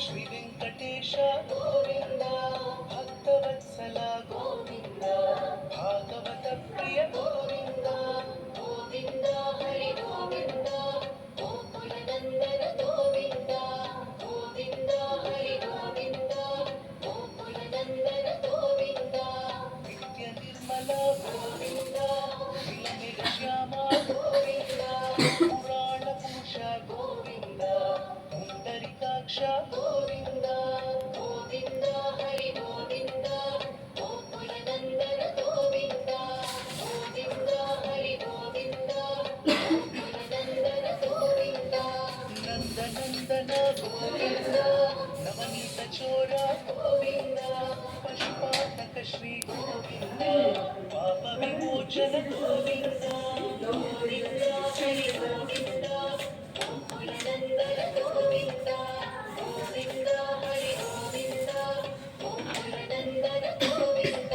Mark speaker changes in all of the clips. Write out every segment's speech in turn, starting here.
Speaker 1: ಶ್ರೀ ವೆಂಕಟೇಶ ಗೋವಿಂದ, ಭಕ್ತವತ್ಸಲ ಗೋವಿಂದ, ಭಾಗವತ ಪ್ರಿಯ ಗೋವಿಂದ, ಗೋವಿಂದ ಹರಿ ಗೋವಿಂದ, ಗೋಕುಲನಂದನ ಗೋವಿಂದ, ಗೋವಿಂದ ಹರಿ ಗೋವಿಂದ, ಗೋಕುಲನಂದನ ಗೋವಿಂದ, ನಿತ್ಯ ನಿರ್ಮಲ ಗೋವಿಂದ, ನಿಲಮಿಗ ಶ್ಯಾಮ ಗೋವಿಂದ, ಪುರಾಣ ಪುರುಷ ಗೋವಿಂದ, ಪುಂಡರಿಕಾಕ್ಷ ಗೋವಿಂದ, ಗೋವಿಂದ ಹರಿ ಗೋವಿಂದ, ಗೋಕುಲನಂದನ ಗೋವಿಂದ, ಗೋವಿಂದ ಹರಿ ಗೋವಿಂದ, ಗೋಕುಲನಂದನ ಗೋವಿಂದ, ನಂದನಂದನ ಗೋವಿಂದ, ನವನೀತ ಚೋರ ಗೋವಿಂದ, ಪಶುಪಾಲಕ ಶ್ರೀ ಗೋವಿಂದ, ಪಾಪ ವಿಮೋಚನ ಗೋವಿಂದ, ಗೋವಿಂದ ಹರಿ ಗೋವಿಂದ, ಗೋಕುಲನಂದನ ಗೋವಿಂದ, ಗೋವಿಂದ ಹರಿ ಗೋವಿಂದ, ಗೋಕುಲನಂದನ ಗೋವಿಂದ.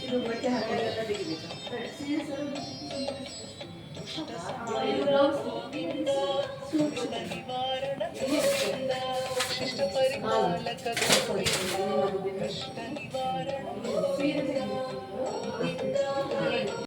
Speaker 2: ಇದು ಬಟ್ಟೆ ಹಾಕಿದ್ರೆ ತೆಗಿಬೇಕು.
Speaker 1: ದುಷ್ಟ ಸಂಹಾರ ಗೋವಿಂದ, ಸುರದ ನಿವಾರಣ ಗೋವಿಂದ, ಶಿಷ್ಟ ಪರಿಪಾಲಕ ಗೋವಿಂದ, ಕಷ್ಟ ನಿವಾರಣ ಗೋವಿಂದ, ಗೋವಿಂದ ಹರಿ